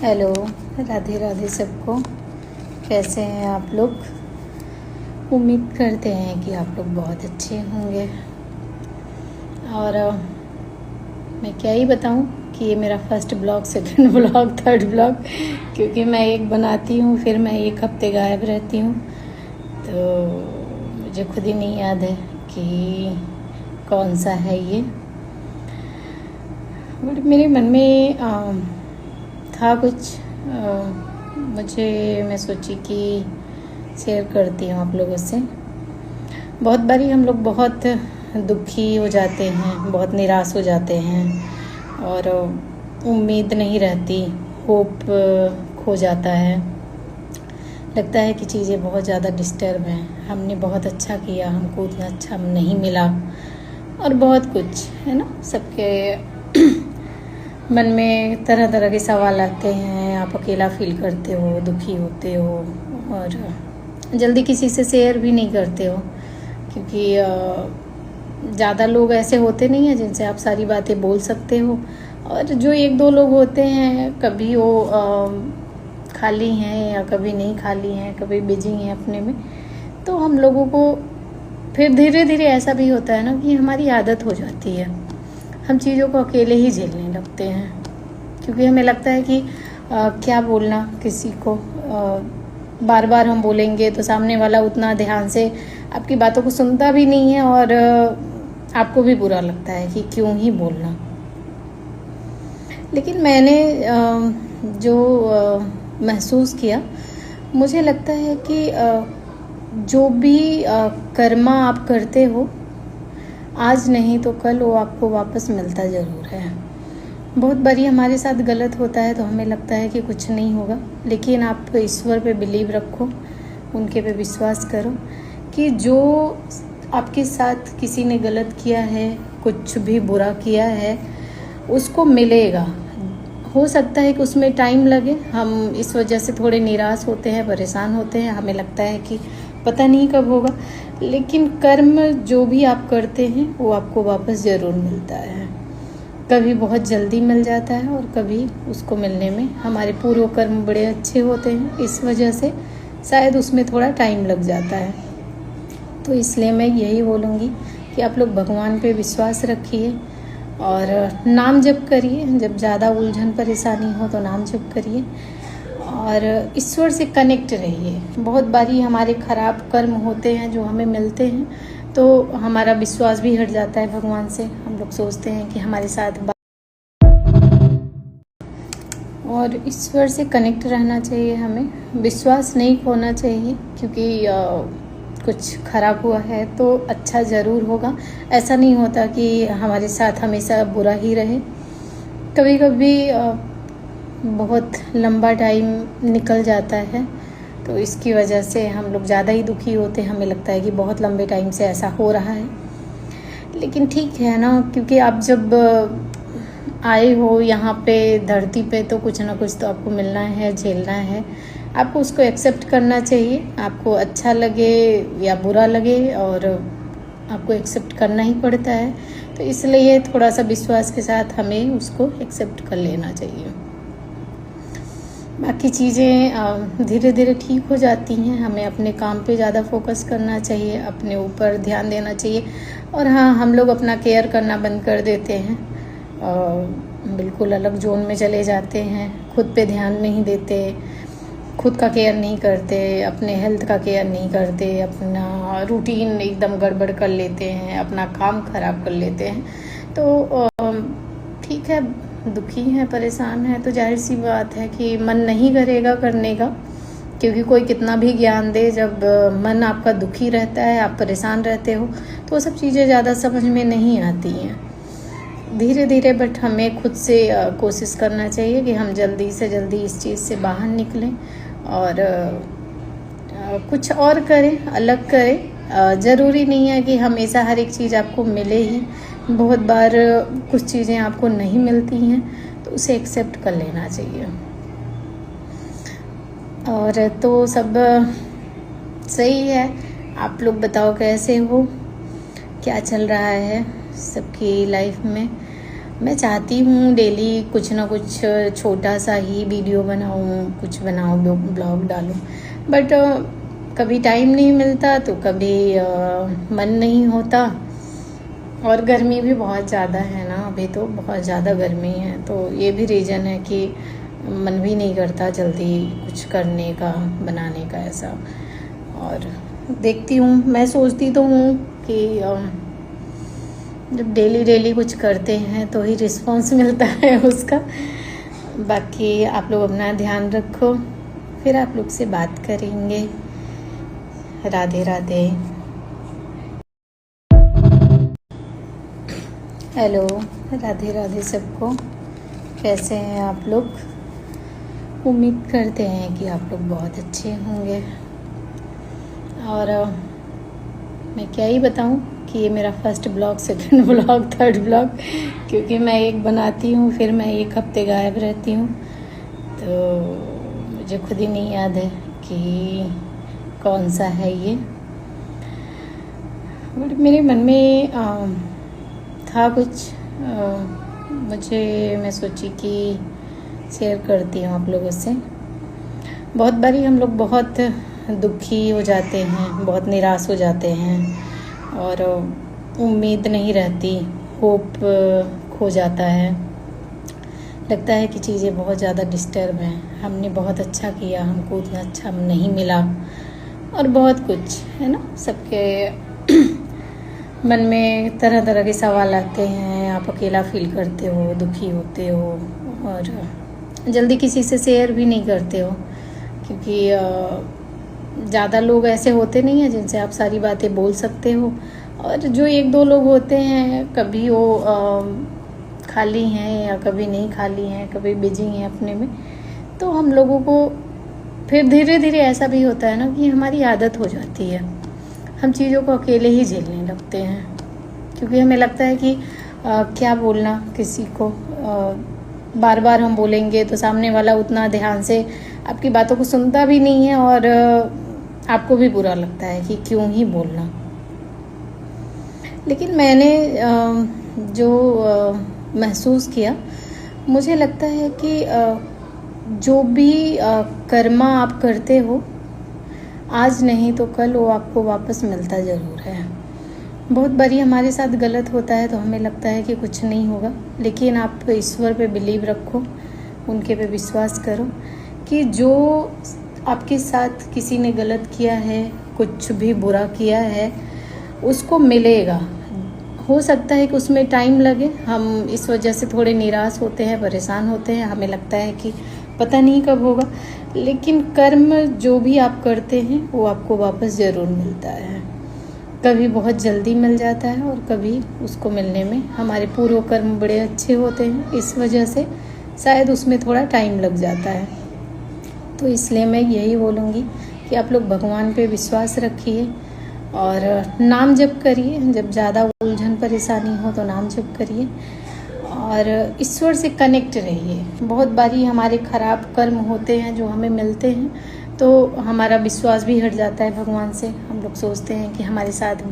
Hello, Radhe Radhe सबको। कैसे हैं आप लोग? उम्मीद करते हैं कि आप लोग बहुत अच्छे होंगे। और मैं क्या ही बताऊं कि ये मेरा first blog, second blog, third blog, क्योंकि मैं एक बनाती हूँ फिर मैं एक हफ्ते गायब रहती हूँ, तो मुझे खुद ही नहीं याद है कि कौन सा है ये। बट मेरे मन में था कुछ, मैं सोची कि शेयर करती हूँ आप लोगों से। बहुत बारी हम लोग बहुत दुखी हो जाते हैं, बहुत निराश हो जाते हैं और उम्मीद नहीं रहती, होप खो जाता है। लगता है कि चीज़ें बहुत ज़्यादा डिस्टर्ब हैं, हमने बहुत अच्छा किया, हमको उतना अच्छा नहीं मिला और बहुत कुछ है ना। सबके मन में तरह तरह के सवाल आते हैं। आप अकेला फील करते हो, दुखी होते हो और जल्दी किसी से शेयर भी नहीं करते हो, क्योंकि ज़्यादा लोग ऐसे होते नहीं हैं जिनसे आप सारी बातें बोल सकते हो। और जो एक दो लोग होते हैं, कभी वो खाली हैं या कभी नहीं खाली हैं, कभी बिजी हैं अपने में, तो हम लोगों को फिर धीरे धीरे ऐसा भी होता है ना कि हमारी आदत हो जाती है, हम चीज़ों को अकेले ही झेलने लगते हैं, क्योंकि हमें लगता है कि क्या बोलना किसी को। बार बार हम बोलेंगे तो सामने वाला उतना ध्यान से आपकी बातों को सुनता भी नहीं है और आपको भी बुरा लगता है कि क्यों ही बोलना। लेकिन मैंने जो महसूस किया, मुझे लगता है कि जो भी कर्मा आप करते हो, आज नहीं तो कल वो आपको वापस मिलता ज़रूर है। बहुत बारी हमारे साथ गलत होता है तो हमें लगता है कि कुछ नहीं होगा, लेकिन आप ईश्वर पे बिलीव रखो, उनके पे विश्वास करो कि जो आपके साथ किसी ने गलत किया है, कुछ भी बुरा किया है, उसको मिलेगा। हो सकता है कि उसमें टाइम लगे, हम इस वजह से थोड़े निराश होते हैं, परेशान होते हैं, हमें लगता है कि पता नहीं कब होगा, लेकिन कर्म जो भी आप करते हैं वो आपको वापस ज़रूर मिलता है। कभी बहुत जल्दी मिल जाता है और कभी उसको मिलने में हमारे पूर्व कर्म बड़े अच्छे होते हैं, इस वजह से शायद उसमें थोड़ा टाइम लग जाता है। तो इसलिए मैं यही बोलूँगी कि आप लोग भगवान पे विश्वास रखिए और नाम जप करिए। जब ज़्यादा उलझन परेशानी हो तो नाम जप करिए और ईश्वर से कनेक्ट रहिए। बहुत बारी हमारे खराब कर्म होते हैं जो हमें मिलते हैं, तो हमारा विश्वास भी हट जाता है भगवान से। हम लोग सोचते हैं कि हमारे साथ और ईश्वर से कनेक्ट रहना चाहिए, हमें विश्वास नहीं खोना चाहिए, क्योंकि कुछ खराब हुआ है तो अच्छा ज़रूर होगा। ऐसा नहीं होता कि हमारे साथ हमेशा बुरा ही रहे। कभी कभी बहुत लंबा टाइम निकल जाता है, तो इसकी वजह से हम लोग ज़्यादा ही दुखी होते हैं। हमें लगता है कि बहुत लंबे टाइम से ऐसा हो रहा है, लेकिन ठीक है ना, क्योंकि आप जब आए हो यहाँ पे धरती पे तो कुछ ना कुछ तो आपको मिलना है, झेलना है। आपको उसको एक्सेप्ट करना चाहिए, आपको अच्छा लगे या बुरा लगे, और आपको एक्सेप्ट करना ही पड़ता है। तो इसलिए थोड़ा सा विश्वास के साथ हमें उसको एक्सेप्ट कर लेना चाहिए। बाकी चीज़ें धीरे धीरे ठीक हो जाती हैं। हमें अपने काम पे ज़्यादा फोकस करना चाहिए, अपने ऊपर ध्यान देना चाहिए। और हाँ, हम लोग अपना केयर करना बंद कर देते हैं, बिल्कुल अलग जोन में चले जाते हैं, खुद पे ध्यान नहीं देते, खुद का केयर नहीं करते, अपने हेल्थ का केयर नहीं करते, अपना रूटीन एकदम गड़बड़ कर लेते हैं, अपना काम ख़राब कर लेते हैं। तो ठीक है, दुखी हैं, परेशान हैं, तो जाहिर सी बात है कि मन नहीं करेगा करने का, क्योंकि कोई कितना भी ज्ञान दे, जब मन आपका दुखी रहता है, आप परेशान रहते हो, तो वो सब चीज़ें ज़्यादा समझ में नहीं आती हैं। धीरे धीरे बट हमें खुद से कोशिश करना चाहिए कि हम जल्दी से जल्दी इस चीज़ से बाहर निकलें और कुछ और करें, अलग करें। ज़रूरी नहीं है कि हमेशा हर एक चीज़ आपको मिले ही। बहुत बार कुछ चीज़ें आपको नहीं मिलती हैं, तो उसे एक्सेप्ट कर लेना चाहिए। और तो सब सही है। आप लोग बताओ कैसे हो, क्या चल रहा है सबकी लाइफ में। मैं चाहती हूँ डेली कुछ ना कुछ छोटा सा ही वीडियो बनाऊँ, कुछ बनाऊँ, ब्लॉग डालूँ, बट कभी टाइम नहीं मिलता तो कभी मन नहीं होता। और गर्मी भी बहुत ज़्यादा है ना, अभी तो बहुत ज़्यादा गर्मी है, तो ये भी रीज़न है कि मन भी नहीं करता जल्दी कुछ करने का, बनाने का ऐसा। और देखती हूँ, मैं सोचती तो हूँ कि जब डेली कुछ करते हैं तो ही रिस्पॉन्स मिलता है उसका। बाकी आप लोग अपना ध्यान रखो, फिर आप लोग से बात करेंगे। राधे राधे। हेलो, राधे राधे सबको। कैसे हैं आप लोग? उम्मीद करते हैं कि आप लोग बहुत अच्छे होंगे। और मैं क्या ही बताऊं कि ये मेरा first blog, second blog, third blog, क्योंकि मैं एक बनाती हूँ फिर मैं एक हफ्ते गायब रहती हूँ, तो मुझे खुद ही नहीं याद है कि कौन सा है ये। बट मेरे मन में था कुछ, मैं सोची कि शेयर करती हूँ आप लोगों से। बहुत बारी हम लोग बहुत दुखी हो जाते हैं, बहुत निराश हो जाते हैं और उम्मीद नहीं रहती, होप खो जाता है। लगता है कि चीज़ें बहुत ज़्यादा डिस्टर्ब हैं, हमने बहुत अच्छा किया, हमको उतना अच्छा नहीं मिला, और बहुत कुछ है ना। सबके मन में तरह तरह के सवाल आते हैं। आप अकेला फील करते हो, दुखी होते हो और जल्दी किसी से शेयर भी नहीं करते हो, क्योंकि ज़्यादा लोग ऐसे होते नहीं हैं जिनसे आप सारी बातें बोल सकते हो। और जो एक दो लोग होते हैं, कभी वो खाली हैं या कभी नहीं खाली हैं, कभी बिजी हैं अपने में, तो हम लोगों को फिर धीरे धीरे ऐसा भी होता है ना कि हमारी आदत हो जाती है, हम चीज़ों को अकेले ही झेलने लगते हैं, क्योंकि हमें लगता है कि क्या बोलना किसी को। बार बार हम बोलेंगे तो सामने वाला उतना ध्यान से आपकी बातों को सुनता भी नहीं है और आपको भी बुरा लगता है कि क्यों ही बोलना। लेकिन मैंने जो महसूस किया, मुझे लगता है कि जो भी कर्मा आप करते हो, आज नहीं तो कल वो आपको वापस मिलता ज़रूर है। बहुत बारी हमारे साथ गलत होता है तो हमें लगता है कि कुछ नहीं होगा, लेकिन आप ईश्वर पे बिलीव रखो, उनके पे विश्वास करो कि जो आपके साथ किसी ने गलत किया है, कुछ भी बुरा किया है, उसको मिलेगा। हो सकता है कि उसमें टाइम लगे, हम इस वजह से थोड़े निराश होते हैं, परेशान होते हैं, हमें लगता है कि पता नहीं कब होगा, लेकिन कर्म जो भी आप करते हैं वो आपको वापस ज़रूर मिलता है। कभी बहुत जल्दी मिल जाता है और कभी उसको मिलने में हमारे पूर्व कर्म बड़े अच्छे होते हैं, इस वजह से शायद उसमें थोड़ा टाइम लग जाता है। तो इसलिए मैं यही बोलूँगी कि आप लोग भगवान पे विश्वास रखिए और नाम जप करिए। जब ज़्यादा उलझन परेशानी हो तो नाम जप करिए और ईश्वर से कनेक्ट रहिए। बहुत बारी हमारे खराब कर्म होते हैं जो हमें मिलते हैं, तो हमारा विश्वास भी हट जाता है भगवान से। हम लोग सोचते हैं कि हमारे साथ